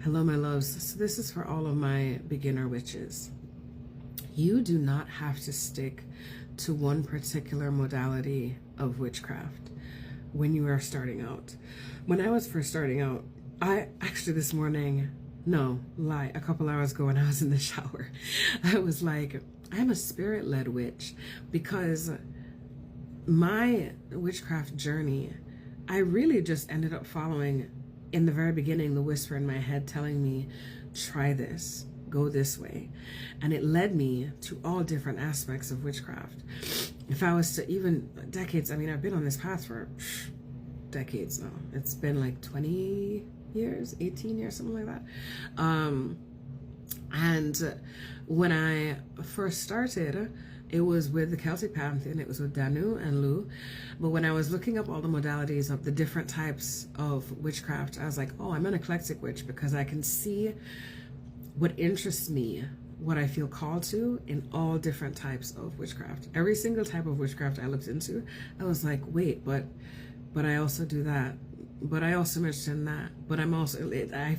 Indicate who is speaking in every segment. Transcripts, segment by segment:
Speaker 1: Hello, my loves. So this is for all of my beginner witches. You do not have to stick to one particular modality of witchcraft when you are starting out. When I was first starting out, I actually this morning, no, lie, a couple hours ago when I was in the shower, I was like, I'm a spirit-led witch, because my witchcraft journey, I really just ended up following, in the very beginning, the whisper in my head telling me, try this, go this way. And it led me to all different aspects of witchcraft. If I was to even decades, I mean, I've been on this path for decades now. It's been like 20 years, 18 years, something like that. And when I first started, it was with the Celtic pantheon. It was with Danu and Lu. But when I was looking up all the modalities of the different types of witchcraft, I was like, oh, I'm an eclectic witch, because I can see what interests me, what I feel called to in all different types of witchcraft. Every single type of witchcraft I looked into, I was like, wait, but I also do that. But I also mentioned that. But I'm also, I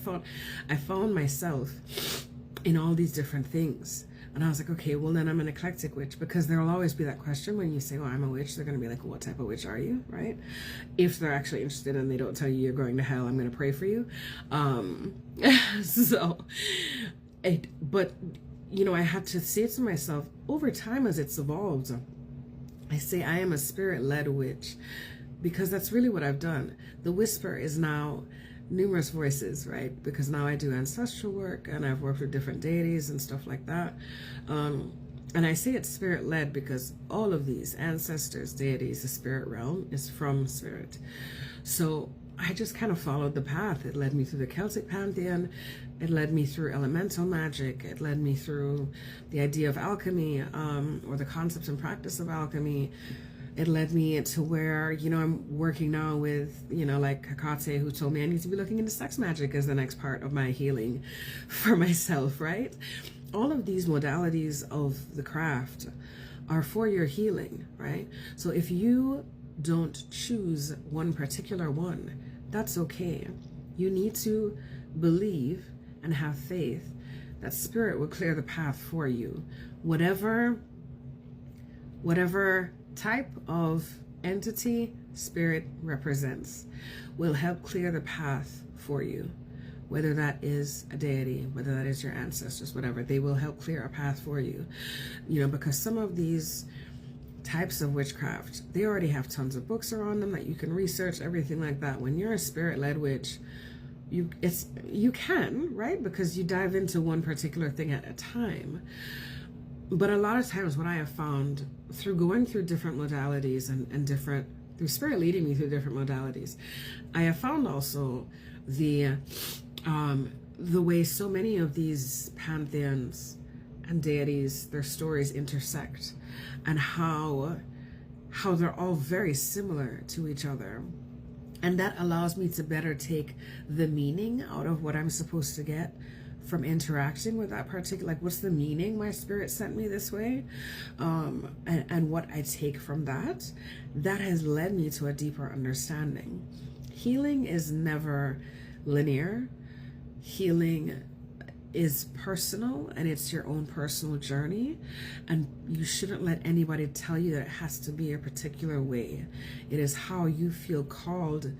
Speaker 1: found myself in all these different things. And I was like, okay, well then I'm an eclectic witch, because there will always be that question when you say, oh, I'm a witch. They're going to be like, well, what type of witch are you, right? If they're actually interested and they don't tell you you're going to hell, I'm going to pray for you. But you know, I had to say to myself, over time as it's evolved, I say I am a spirit-led witch, because that's really what I've done. The whisper is now numerous voices, right? Because now I do ancestral work and I've worked with different deities and stuff like that. And I say it's spirit-led because all of these ancestors, deities, the spirit realm is from spirit. So I just kind of followed the path. It led me through the Celtic pantheon. It led me through elemental magic. It led me through the idea of alchemy, or the concept and practice of alchemy. It led me to where, you know, I'm working now with, you know, like Kakate, who told me I need to be looking into sex magic as the next part of my healing for myself, right? All of these modalities of the craft are for your healing, right? So if you don't choose one particular one, that's okay. You need to believe and have faith that spirit will clear the path for you. Whatever type of entity spirit represents will help clear the path for you. Whether that is a deity, whether that is your ancestors, whatever, they will help clear a path for you. You know, because some of these types of witchcraft, they already have tons of books around them that you can research, everything like that. When you're a spirit-led witch, you can, right? Because you dive into one particular thing at a time. But a lot of times what I have found through going through different modalities and through spirit leading me through different modalities, I have found also the way so many of these pantheons and deities, their stories intersect, and how they're all very similar to each other. And that allows me to better take the meaning out of what I'm supposed to get from interacting with that particular, like, what's the meaning my spirit sent me this way, and what I take from that has led me to a deeper understanding. Healing is never linear. Healing is personal, and it's your own personal journey, and you shouldn't let anybody tell you that it has to be a particular way. It is how you feel called,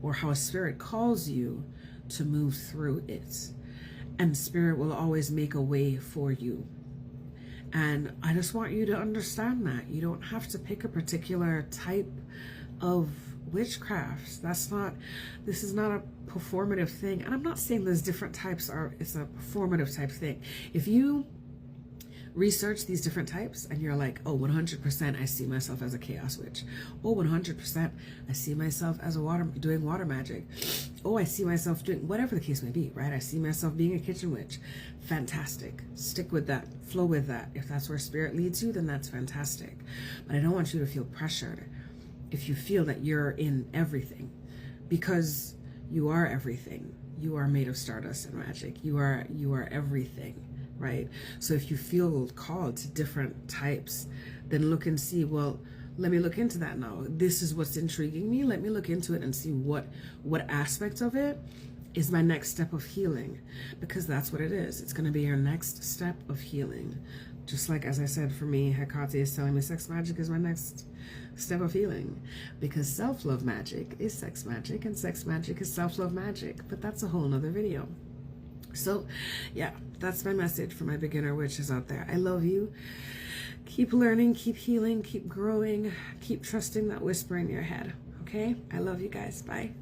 Speaker 1: or how spirit calls you to move through it. And spirit will always make a way for you. And I just want you to understand that. You don't have to pick a particular type of witchcraft. This is not a performative thing. And I'm not saying there's different types, it's a performative type thing. If you research these different types and you're like, oh, 100% I see myself as a chaos witch. Oh, 100% I see myself as doing water magic. Oh, I see myself doing whatever the case may be, right? I see myself being a kitchen witch. Fantastic. Stick with that. Flow with that. If that's where spirit leads you, then that's fantastic. But I don't want you to feel pressured if you feel that you're in everything, because you are everything. You are made of stardust and magic. You are everything. Right? So if you feel called to different types, then look and see, well, let me look into that now. This is what's intriguing me. Let me look into it and see what aspect of it is my next step of healing, because that's what it is. It's going to be your next step of healing. Just like, as I said, for me, Hecate is telling me sex magic is my next step of healing, because self-love magic is sex magic and sex magic is self-love magic. But that's a whole nother video. So yeah, that's my message for my beginner witches out there. I love you. Keep learning, keep healing, keep growing, keep trusting that whisper in your head. Okay? I love you guys. Bye.